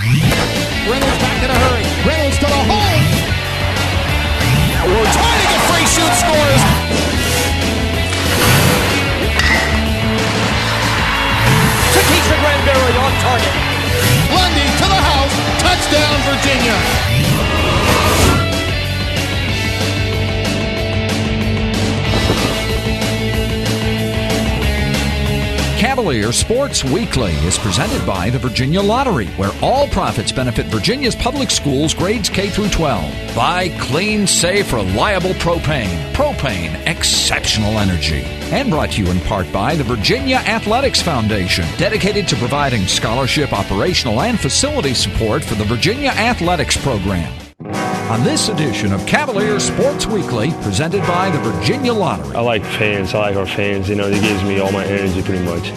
Reynolds back in a hurry. Reynolds to the hole. We're trying to get free shoot scores. Takesha Granberry on target. Lundy to the house. Touchdown, Virginia. Cavalier Sports Weekly is presented by the Virginia Lottery, where all profits benefit Virginia's public schools grades K through 12. By clean, safe, reliable propane. Propane, exceptional energy. And brought to you in part by the Virginia Athletics Foundation, dedicated to providing scholarship, operational, and facility support for the Virginia Athletics Program. On this edition of Cavalier Sports Weekly, presented by the Virginia Lottery. I like fans. I like our fans. You know, it gives me all my energy pretty much.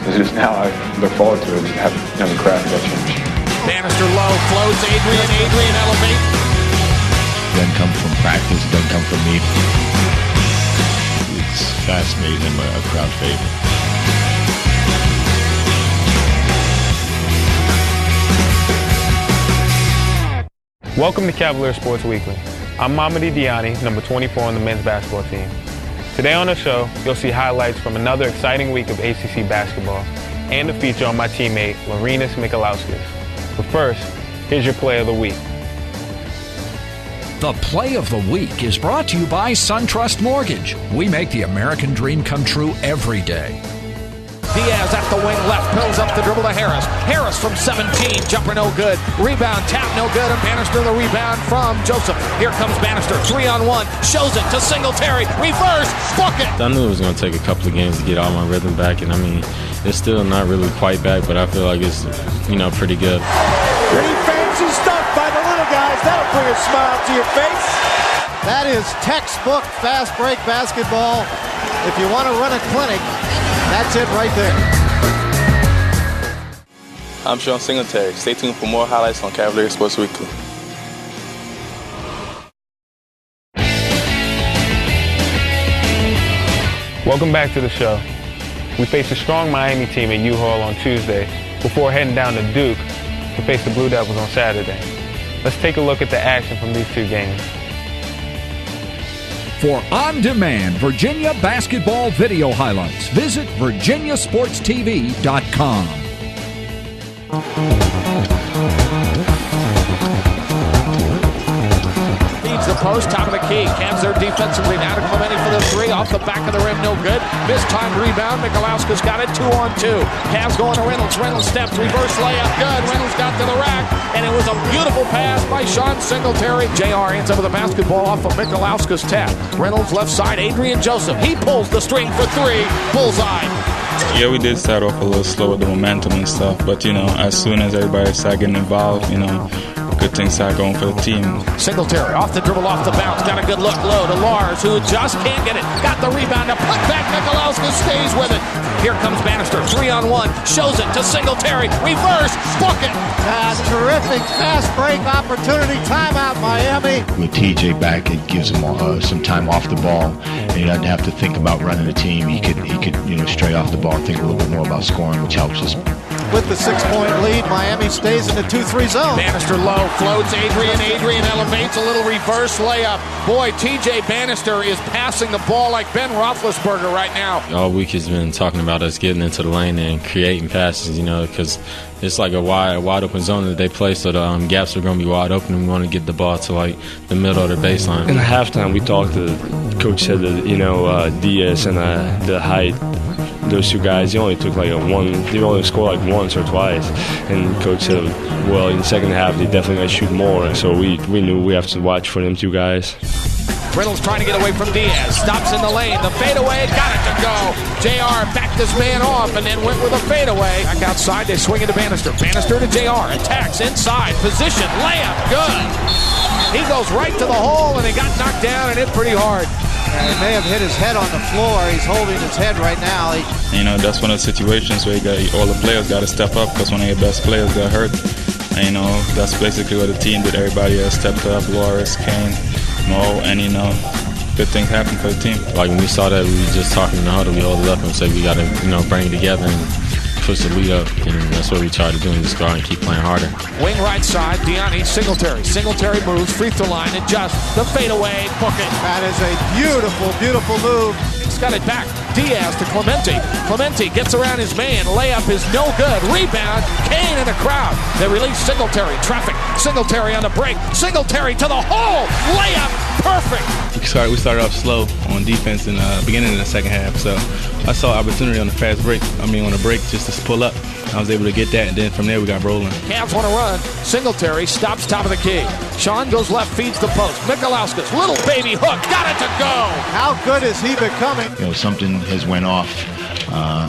It's just now I look forward to it, having the crowd that change. Bannister low, floats, Adrian elevate. Doesn't come from practice, doesn't come from me. It's fascinating and a crowd favorite. Welcome to Cavalier Sports Weekly. I'm Mamadi Diani, number 24 on the men's basketball team. Today on the show, you'll see highlights from another exciting week of ACC basketball and a feature on my teammate, Laurinus Mikalauskas. But first, here's your play of the week. The Play of the Week is brought to you by SunTrust Mortgage. We make the American dream come true every day. Diaz at the wing left, pulls up the dribble to Harris. Harris from 17, jumper no good. Rebound, tap no good, and Bannister the rebound from Joseph. Here comes Bannister, 3-on-1, shows it to Singletary, reverse, bucket! I knew it was going to take a couple of games to get all my rhythm back, and I mean, it's still not really quite back, but I feel like it's, pretty good. Pretty fancy stuff by the little guys. That'll bring a smile to your face. That is textbook fast break basketball. If you want to run a clinic, that's it right there. I'm Sean Singletary. Stay tuned for more highlights on Cavalier Sports Weekly. Welcome back to the show. We faced a strong Miami team at U-Haul on Tuesday before heading down to Duke to face the Blue Devils on Saturday. Let's take a look at the action from these two games. For on-demand Virginia basketball video highlights, visit virginiasportstv.com. Feeds the post, top of the key. Cavs there defensively now to Clemente for the three. Off the back of the rim, no good. This time rebound. Mikalauskas got it 2-on-2. Cavs going to Reynolds. Reynolds steps, reverse layup, good. Reynolds got to the rack, and it was a beautiful pass by Sean Singletary. JR ends up with a basketball off of Mikalauskas' tap. Reynolds left side, Adrian Joseph. He pulls the string for three. Bullseye. Yeah, we did start off a little slow with the momentum and stuff, but as soon as everybody started getting involved, good things started going for the team. Singletary off the dribble, off the bounce, got a good look low to Lars, who just can't get it. Got the rebound to put back. Mikalauskas stays with it. Here comes Bannister, 3-on-1, shows it to Singletary, reverse, bucket. Terrific fast break opportunity. Timeout, Miami. With TJ back, it gives him some time off the ball, and he doesn't have to think about running the team. He could stray off the ball and think a little bit more about scoring, which helps us. With the 6-point lead, Miami stays in the 2-3 zone. Bannister low, floats, Adrian elevates, a little reverse layup. Boy, TJ Bannister is passing the ball like Ben Roethlisberger right now. All week has been talking about us getting into the lane and creating passes, because it's like a wide open zone that they play, so the gaps are going to be wide open, and we want to get the ball to the middle of the baseline. In the halftime, we talked to Coach said that Diaz and the height, those two guys, they only took they only scored once or twice, and Coach said, well, in the second half they definitely got to shoot more, so we knew we have to watch for them two guys. Reynolds trying to get away from Diaz. Stops in the lane. The fadeaway got it to go. JR backed this man off and then went with a fadeaway. Back outside, they swing it to Bannister. Bannister to JR. Attacks inside. Position. Layup. Good. He goes right to the hole, and he got knocked down and hit pretty hard. He may have hit his head on the floor. He's holding his head right now. That's one of the situations where all the players got to step up, because one of your best players got hurt. And, that's basically what the team did. Everybody has stepped up. Loris, Kane, Mo, and good things happen for the team. Like when we saw that, we were just talking in the huddle. We all up and said we got to bring it together and push the lead up, and that's what we try to do, and just go out and keep playing harder. Wing right side, Diani, Singletary. Singletary moves, free throw line, adjusts, the fadeaway, book it. That is a beautiful, beautiful move. He's got it back. Diaz to Clemente. Clemente gets around his man. Layup is no good. Rebound. Kane in the crowd. They release Singletary. Traffic. Singletary on the break. Singletary to the hole. Layup. Perfect. We started off slow on defense in the beginning of the second half, so I saw opportunity on the fast break. On the break, just to pull up. I was able to get that, and then from there we got rolling. Cavs want to run. Singletary stops top of the key. Sean goes left, feeds the post. Mikalauskas, little baby hook, got it to go. How good is he becoming? Something has went off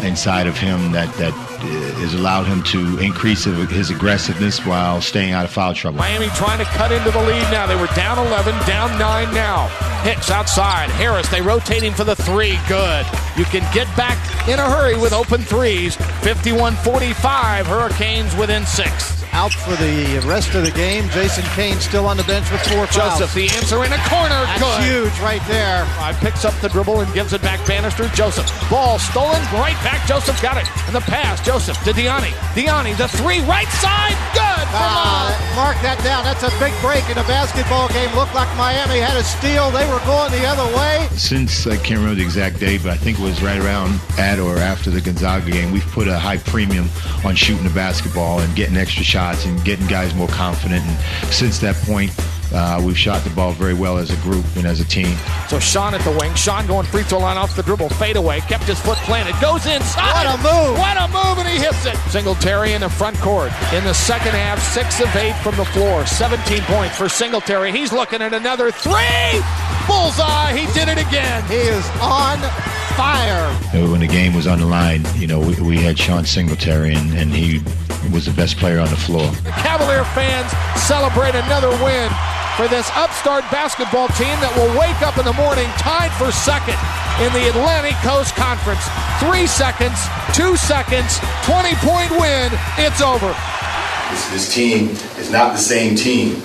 inside of him that has allowed him to increase his aggressiveness while staying out of foul trouble. Miami trying to cut into the lead now. They were down 11, down 9 now. Hicks outside. Harris, they rotate him for the three. Good. You can get back in a hurry with open threes. 51-45. Hurricanes within 6. Out for the rest of the game. Jason Kane still on the bench with 4 fouls. Joseph, the answer in a corner. That's good. Huge right there. Picks up the dribble and gives it back. Bannister. Joseph. Ball stolen. Right back. Joseph got it. And the pass. Joseph to Diani. Diani, the three. Right side. Good. Mark that down. That's a big break in a basketball game. Looked like Miami had a steal. They were going the other way. Since, I can't remember the exact date, but I think it was right around at or after the Gonzaga game, we've put a high premium on shooting the basketball and getting extra shots and getting guys more confident. And since that point, we've shot the ball very well as a group and as a team. So Sean at the wing. Sean going free throw line off the dribble. Fade away. Kept his foot planted. Goes inside. What a move. What a move, and he hits it. Singletary in the front court. In the second half, 6 of 8 from the floor. 17 points for Singletary. He's looking at another three. Bullseye. He did it again. He is on fire. When the game was on the line, we had Sean Singletary, and he was the best player on the floor. The Cavalier fans celebrate another win for this upstart basketball team that will wake up in the morning tied for second in the Atlantic Coast Conference. 3 seconds, 2 seconds, 20-point win. It's over. This team is not the same team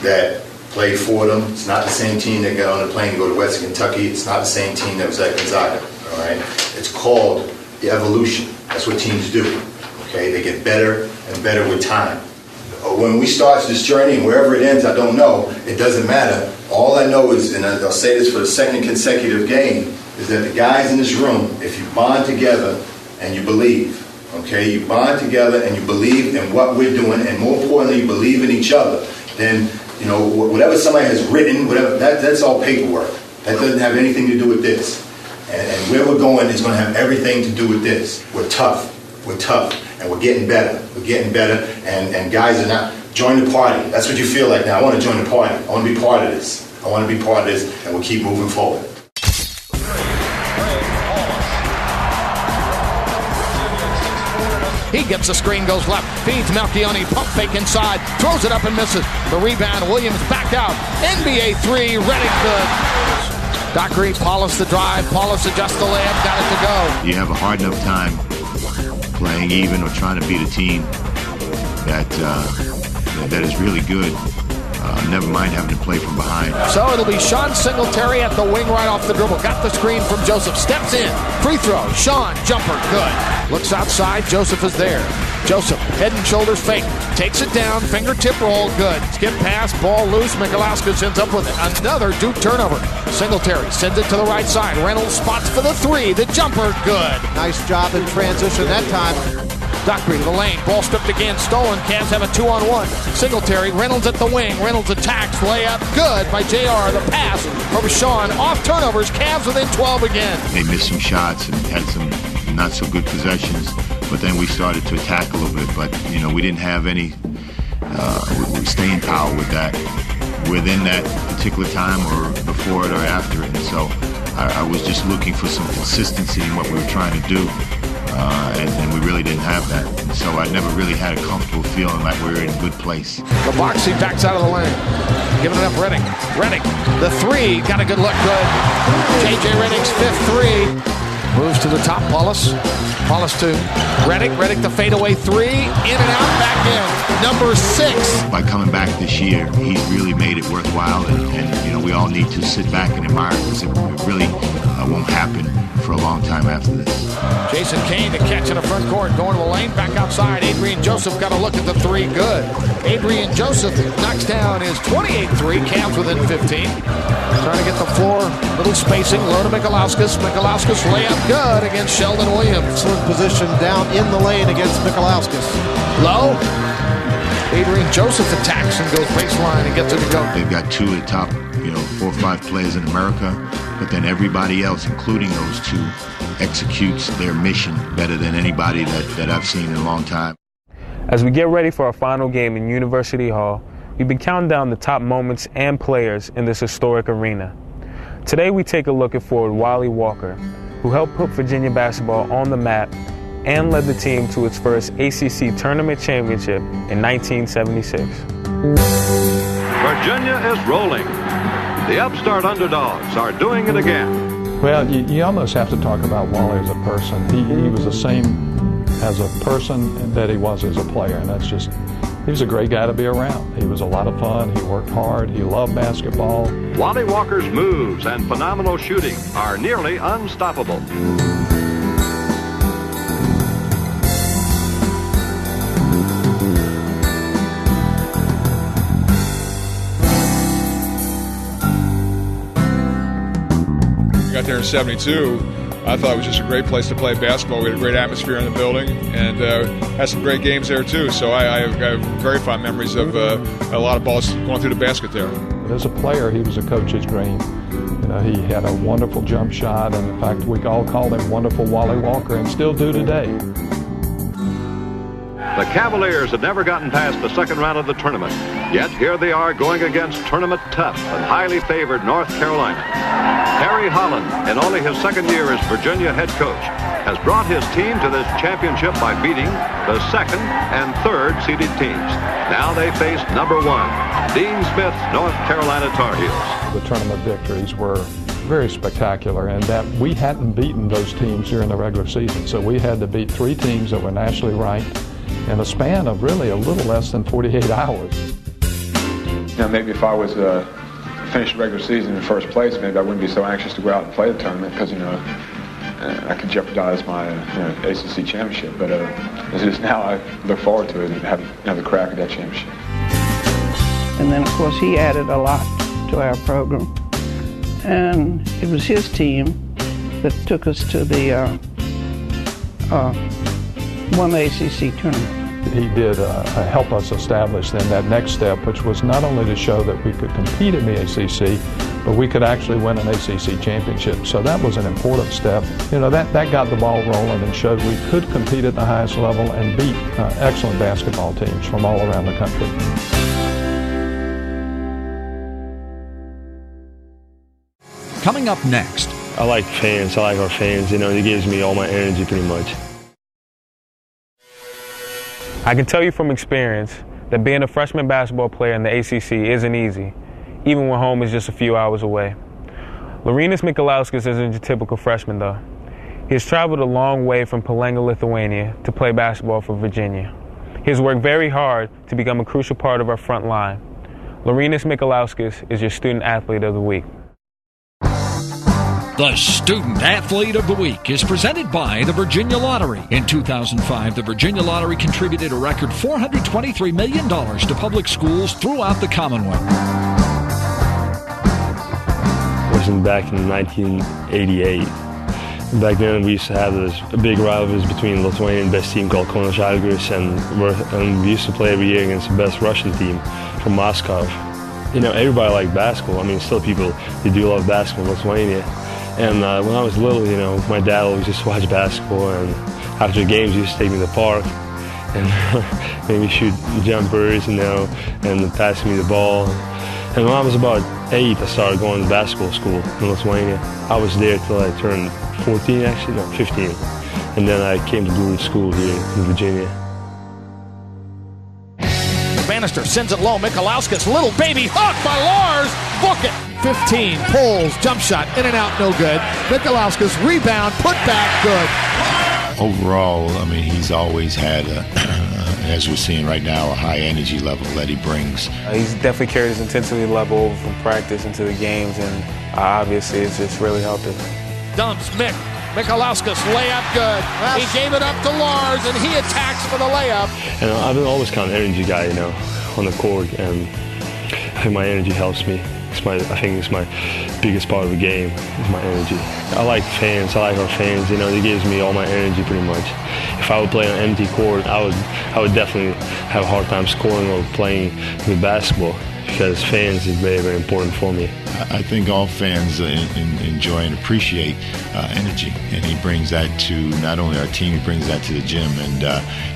that played Fordham. It's not the same team that got on the plane to go to Western Kentucky. It's not the same team that was at Gonzaga. All right, it's called the evolution. That's what teams do. Okay, they get better and better with time. When we start this journey, and wherever it ends, I don't know. It doesn't matter. All I know is, and I'll say this for the second consecutive game, is that the guys in this room, if you bond together and you believe, okay, you bond together and you believe in what we're doing, and more importantly, you believe in each other, then whatever somebody has written, whatever that's all paperwork. That doesn't have anything to do with this. And where we're going is going to have everything to do with this. We're tough. We're tough. And we're getting better. We're getting better. And guys are not. Join the party. That's what you feel like now. I want to join the party. I want to be part of this. I want to be part of this. And we'll keep moving forward. He gets the screen, goes left, feeds Malchione, pump fake inside, throws it up and misses. The rebound, Williams back out. NBA 3, Redick good. Dockery, Paulus the drive, Paulus adjusts the layup, got it to go. You have a hard enough time playing even or trying to beat a team that is really good. Never mind having to play from behind. So it'll be Sean Singletary at the wing right off the dribble. Got the screen from Joseph. Steps in. Free throw. Sean, jumper. Good. Looks outside. Joseph is there. Joseph, head and shoulders fake. Takes it down. Fingertip roll. Good. Skip pass. Ball loose. Mikalauskas ends up with it. Another Duke turnover. Singletary sends it to the right side. Reynolds spots for the three. The jumper. Good. Nice job in transition that time. Dockery to the lane. Ball stripped again. Stolen. Cavs have a 2-on-1. Singletary. Reynolds at the wing. Reynolds attacks. Layup. Good by JR. The pass from Sean. Off turnovers. Cavs within 12 again. They missed some shots and had some not so good possessions. But then we started to attack a little bit. But, we didn't have any staying power with that within that particular time or before it or after it. And so I was just looking for some consistency in what we were trying to do. And we really didn't have that. And so I never really had a comfortable feeling like we were in a good place. The boxy backs out of the lane. Giving it up, Redick. Redick, the three, got a good look, good. J.J. Redick's fifth three. Moves to the top, Paulus. Paulus to Redick. Redick the fadeaway three. In and out, back in. number 6. By coming back this year, he's really made it worthwhile, and you know, we all need to sit back and admire it, because it really won't happen for a long time after this. Jason Kane to catch in the front court, going to the lane, back outside. Adrian Joseph got a look at the 3, good. Adrian Joseph knocks down his 28-3, Cavs within 15. Trying to get the floor, little spacing, low to Mikalauskas. Mikalauskas layup good against Sheldon Williams. Excellent position down in the lane against Mikalauskas. Low. Adrian Joseph attacks and goes baseline and gets it to go. They've got 2 of the top, 4 or 5 players in America, but then everybody else, including those 2, executes their mission better than anybody that I've seen in a long time. As we get ready for our final game in University Hall, we've been counting down the top moments and players in this historic arena. Today we take a look at forward Wally Walker, who helped put Virginia basketball on the map and led the team to its first ACC tournament championship in 1976. Virginia is rolling. The upstart underdogs are doing it again. Well, you almost have to talk about Wally as a person. He was the same as a person that he was as a player, and that's just, he was a great guy to be around. He was a lot of fun. He worked hard. He loved basketball. Wally Walker's moves and phenomenal shooting are nearly unstoppable. Got there in 72, I thought it was just a great place to play basketball. We had a great atmosphere in the building, and had some great games there too. So I have very fond memories of a lot of balls going through the basket there. As a player, he was a coach's dream. He had a wonderful jump shot, and in fact, we all called him Wonderful Wally Walker, and still do today. The Cavaliers had never gotten past the second round of the tournament. Yet here they are going against tournament tough and highly favored North Carolina. Harry Holland, in only his second year as Virginia head coach, has brought his team to this championship by beating the second and third seeded teams. Now they face number 1, Dean Smith's North Carolina Tar Heels. The tournament victories were very spectacular, and that we hadn't beaten those teams during the regular season. So we had to beat 3 teams that were nationally ranked in a span of really a little less than 48 hours. Maybe if I was finished the regular season in first place, maybe I wouldn't be so anxious to go out and play the tournament, because I could jeopardize my ACC championship. But as it is now, I look forward to it and have another crack at that championship. And then, of course, he added a lot to our program, and it was his team that took us to the one ACC tournament. He did help us establish then that next step, which was not only to show that we could compete in the ACC, but we could actually win an ACC championship. So that was an important step. That got the ball rolling and showed we could compete at the highest level and beat excellent basketball teams from all around the country. Coming up next. I like fans. I like our fans. It gives me all my energy pretty much. I can tell you from experience that being a freshman basketball player in the ACC isn't easy, even when home is just a few hours away. Laurynas Mikalauskas isn't your typical freshman, though. He has traveled a long way from Palanga, Lithuania, to play basketball for Virginia. He has worked very hard to become a crucial part of our front line. Laurynas Mikalauskas is your Student Athlete of the Week. The Student Athlete of the Week is presented by the Virginia Lottery. In 2005, the Virginia Lottery contributed a record $423 million to public schools throughout the Commonwealth. Wasn't back in 1988. Back then, we used to have this big rivalries between the Lithuanian best team called Kauno Žalgiris, and we used to play every year against the best Russian team from Moscow. Everybody liked basketball. Still people, they do love basketball in Lithuania. And when I was little, my dad always used to watch basketball, and after the games, he used to take me to the park and maybe shoot jumpers, and pass me the ball. And when I was about 8, I started going to basketball school in Lithuania. I was there till I turned 14, 15. And then I came to Blue School here in Virginia. Bannister sends it low. Mikalauskas, little baby hook by Lars. Book it. 15, pulls, jump shot, in and out, no good. Mikalauskas, rebound, put back, good. Overall, he's always had as we're seeing right now, a high energy level that he brings. He's definitely carried his intensity level over from practice into the games, and obviously it's just really helped him. Dumps Mick. Michalauskas, layup good. He gave it up to Lars, and he attacks for the layup. And I've been always kind of an energy guy, on the court, and I think my energy helps me. I think it's my biggest part of the game, is my energy. I like fans. I like our fans. It gives me all my energy pretty much. If I would play on an empty court, I would definitely have a hard time scoring or playing with basketball, because fans is very, very important for me. I think all fans enjoy and appreciate energy, and he brings that to not only our team, he brings that to the gym. And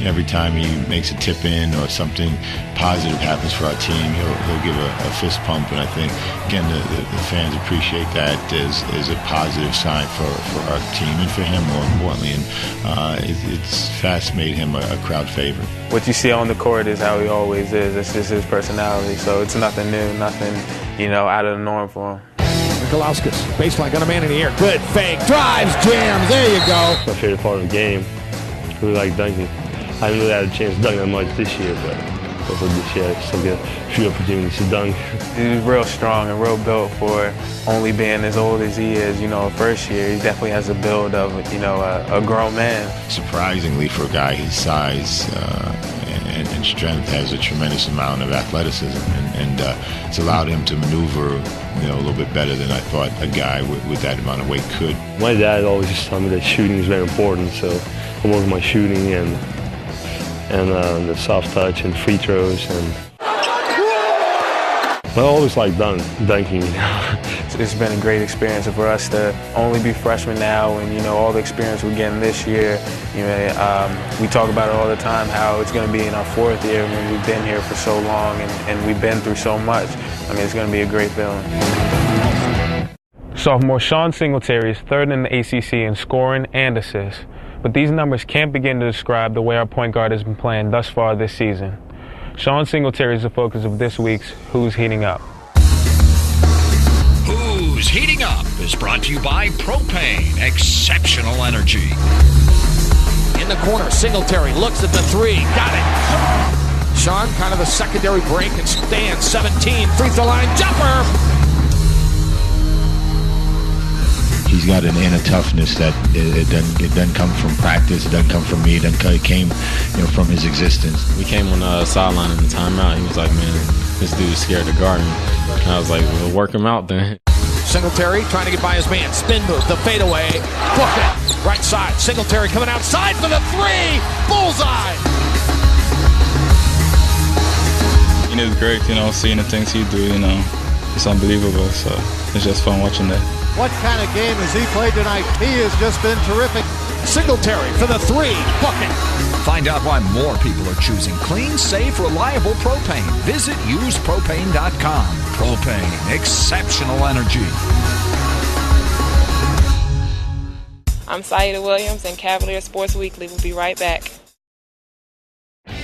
every time he makes a tip in or something positive happens for our team, he'll give a fist pump. And I think, again, the fans appreciate that as a positive sign for our team and for him, more importantly. And it's fast made him a crowd favorite. What you see on the court is how he always is. It's just his personality. So it's nothing new, nothing out of the norm for him. Michalauskas, baseline, got a man in the air. Good fake, drives, jams, there you go. My favorite part of the game, I really like dunking. I haven't really had a chance to dunk that much this year, but hopefully this year I still get a few opportunities to dunk. He's real strong and real built for only being as old as he is, first year. He definitely has the build of, a grown man. Surprisingly, for a guy his size and strength, has a tremendous amount of athleticism, and it's allowed him to maneuver a little bit better than I thought a guy with that amount of weight could. My dad always just told me that shooting is very important, so I work on my shooting and the soft touch and free throws. And I always like dunking. It's been a great experience for us to only be freshmen now, and all the experience we're getting this year. We talk about it all the time, how it's going to be in our 4th year when we've been here for so long and we've been through so much. It's going to be a great feeling. Sophomore Sean Singletary is 3rd in the ACC in scoring and assists, but these numbers can't begin to describe the way our point guard has been playing thus far this season. Sean Singletary is the focus of this week's Who's Heating Up. Who's Heating Up is brought to you by Propane, exceptional energy. In the corner, Singletary looks at the three, got it. Sean, kind of a secondary break and stands, 17, free throw line, jumper. He's got an inner toughness that it doesn't come from practice, it doesn't come from me, it came from his existence. We came on the sideline in the timeout. He was like, man, this dude's scared to guard me. And I was like, well, work him out then. Singletary trying to get by his man. Spin move, the fadeaway. Book it. Right side. Singletary coming outside for the three. Bullseye. It's great, seeing the things he do, it's unbelievable. So it's just fun watching that. What kind of game has he played tonight? He has just been terrific. Singletary for the three. Bucket. Find out why more people are choosing clean, safe, reliable propane. Visit usepropane.com. Propane, exceptional energy. I'm Saida Williams, and Cavalier Sports Weekly will be right back.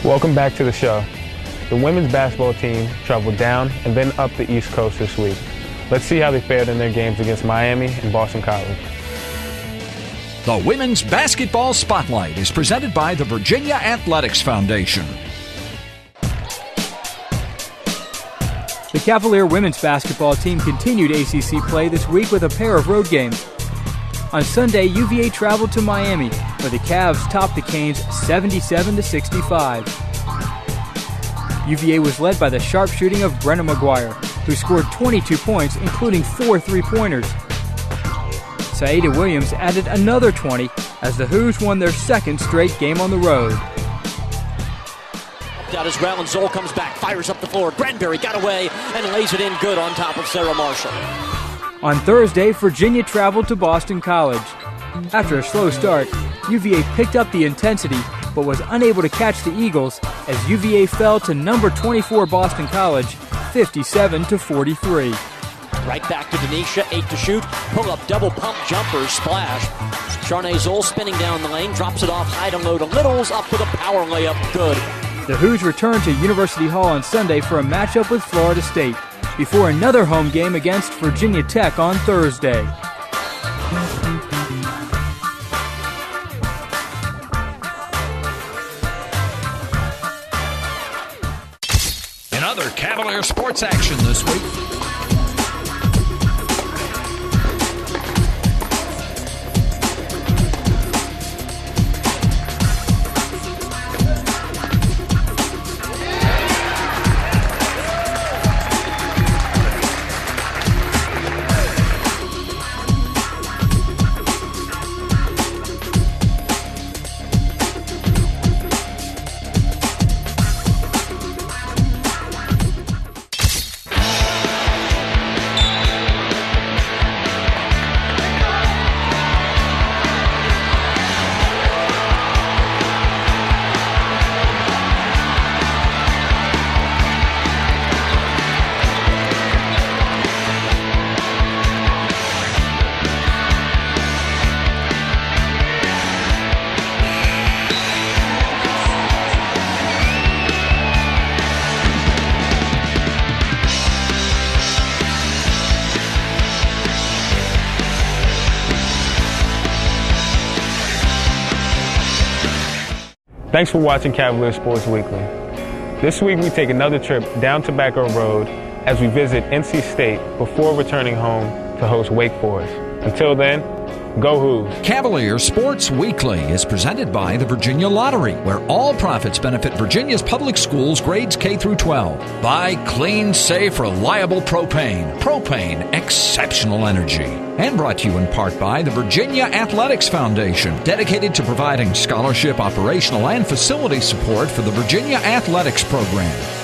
Welcome back to the show. The women's basketball team traveled down and then up the East Coast this week. Let's see how they fared in their games against Miami and Boston College. The Women's Basketball Spotlight is presented by the Virginia Athletics Foundation. The Cavalier women's basketball team continued ACC play this week with a pair of road games. On Sunday, UVA traveled to Miami, where the Cavs topped the Canes 77-65. UVA was led by the sharp shooting of Brenna McGuire, who scored 22 points, including 4 three-pointers. Saida Williams added another 20 as the Hoos won their second straight game on the road. Out as well, and Zoll comes back, fires up the floor. Granberry got away and lays it in good on top of Sarah Marshall. On Thursday, Virginia traveled to Boston College. After a slow start, UVA picked up the intensity but was unable to catch the Eagles as UVA fell to number 24 Boston College 57-43. Right back to Denisha, 8 to shoot. Pull up, double pump jumper, splash. Charnay Zoll spinning down the lane, drops it off high to low to Littles, up with a power layup, good. The Hoos returned to University Hall on Sunday for a matchup with Florida State, before another home game against Virginia Tech on Thursday. Other Cavalier sports action this week. Thanks for watching Cavalier Sports Weekly. This week we take another trip down Tobacco Road as we visit NC State before returning home to host Wake Forest. Until then, go Hoos. Cavalier Sports Weekly is presented by the Virginia Lottery, where all profits benefit Virginia's public schools grades K through 12. By clean, safe, reliable propane. Propane, exceptional energy. And brought to you in part by the Virginia Athletics Foundation, dedicated to providing scholarship, operational, and facility support for the Virginia Athletics program.